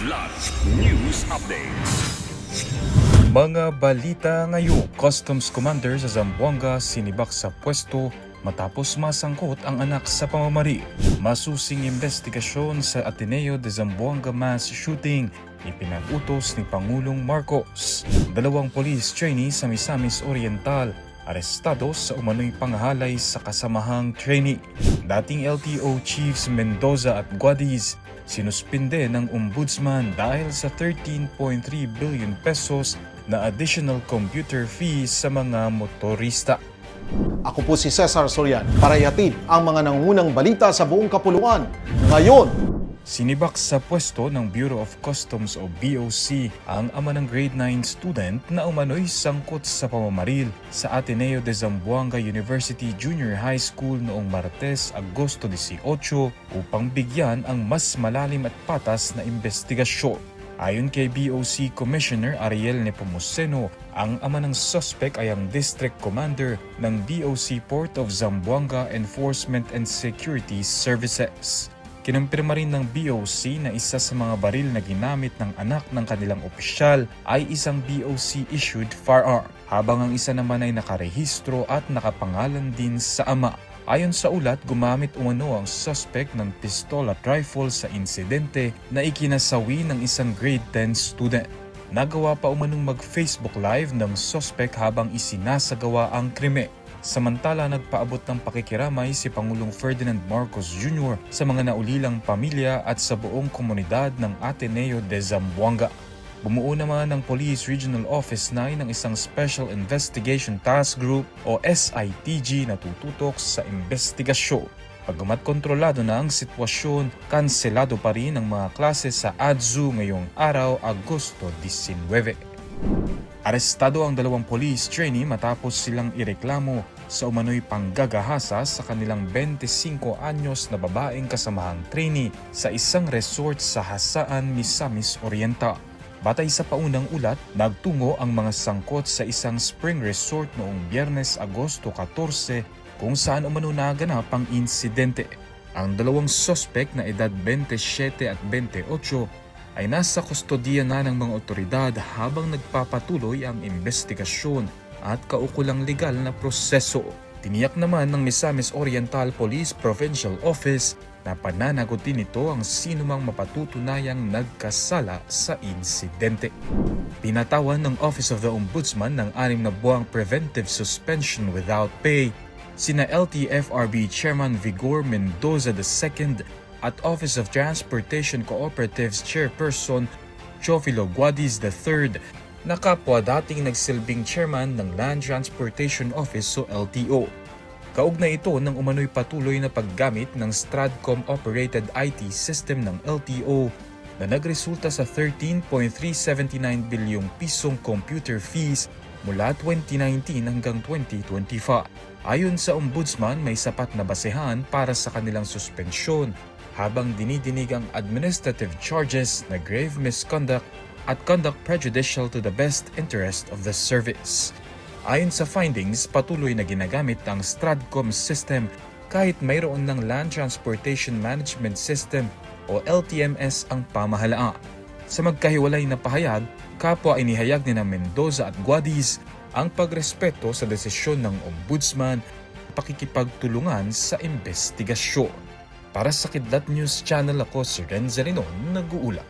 Kidlat News Updates. Mga balita ngayon, Customs Commander sa Zamboanga sinibak sa pwesto matapos masangkot ang anak sa pamamaril. Masusing investigasyon sa Ateneo de Zamboanga mass shooting ipinag-utos ni Pangulong Marcos. 2 police trainee sa Misamis Oriental arestado sa umano'y panghalay sa kasamahang trainee. Dating LTO Chiefs Mendoza at Guadiz sinuspinde ng Ombudsman dahil sa 13.3 billion pesos na additional computer fees sa mga motorista. Ako po si Cesar Sorian para ihatid ang mga nangungunang balita sa buong kapuluan. Ngayon, Sinibak sa pwesto ng Bureau of Customs o BOC ang ama ng grade 9 student na umano'y sangkot sa pamamaril sa Ateneo de Zamboanga University Junior High School noong Martes, Agosto 18 upang bigyan ang mas malalim at patas na investigasyon. Ayon kay BOC Commissioner Ariel Nepomuceno, ang ama ng suspect ay ang District Commander ng BOC Port of Zamboanga Enforcement and Security Services. Kinumpirma rin ng BOC na isa sa mga baril na ginamit ng anak ng kanilang opisyal ay isang BOC-issued firearm, habang ang isa naman ay nakarehistro at nakapangalan din sa ama. Ayon sa ulat, gumamit umano ang suspect ng pistol at rifle sa insidente na ikinasawi ng isang grade 10 student. Nagawa pa umanong mag-Facebook Live ng suspect habang isinasagawa ang krimen. Samantala, nagpaabot ng pakikiramay si Pangulong Ferdinand Marcos Jr. sa mga naulilang pamilya at sa buong komunidad ng Ateneo de Zamboanga. Bumuo naman ng Police Regional Office 9 ng isang Special Investigation Task Group o SITG na tututok sa investigasyon. Pagkamat kontrolado na ang sitwasyon, kanselado pa rin ang mga klase sa ADZU ngayong araw, Agosto 19. Arestado ang 2 police trainee matapos silang ireklamo sa umano'y panggagahasa sa kanilang 25 anyos na babaeng kasamahang trainee sa isang resort sa Hasaan, Misamis Oriental. Batay sa paunang ulat, nagtungo ang mga sangkot sa isang spring resort noong Biyernes, Agosto 14 kung saan umano naganap ang insidente. Ang 2 suspect na edad 27 at 28 ay nasa kustodiya na ng mga otoridad habang nagpapatuloy ang investigasyon at kaukulang legal na proseso. Tiniyak naman ng Misamis Oriental Police Provincial Office na pananagutin nito ang sinumang mapatutunayang nagkasala sa insidente. Pinatawan ng Office of the Ombudsman ng 6 na buwang preventive suspension without pay sina LTFRB Chairman Vigor Mendoza II at Office of Transportation Cooperatives Chairperson Chofilo Guadiz III na kapwa dating nagsilbing chairman ng Land Transportation Office o LTO. Kaugnay ito ng umano'y patuloy na paggamit ng Stratcom-operated IT system ng LTO na nagresulta sa 13.379 bilyong pisong computer fees mula 2019 hanggang 2025. Ayon sa Ombudsman, may sapat na basehan para sa kanilang suspensyon habang dinidinig ang administrative charges na grave misconduct at conduct prejudicial to the best interest of the service. Ayon sa findings, patuloy na ginagamit ang Stratcom system kahit mayroon ng Land Transportation Management System o LTMS ang pamahalaan. Sa magkahiwalay na pahayag, kapwa inihayag ni na Mendoza at Guadiz ang pagrespeto sa desisyon ng Ombudsman at pakikipagtulungan sa investigasyon. Para sa Kidlat News Channel, ako si Renzo Rinon, nag-uulat.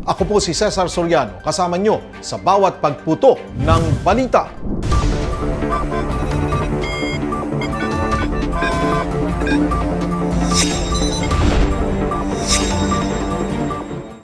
ako po si Cesar Soriano kasama nyo sa bawat pagputo ng balita.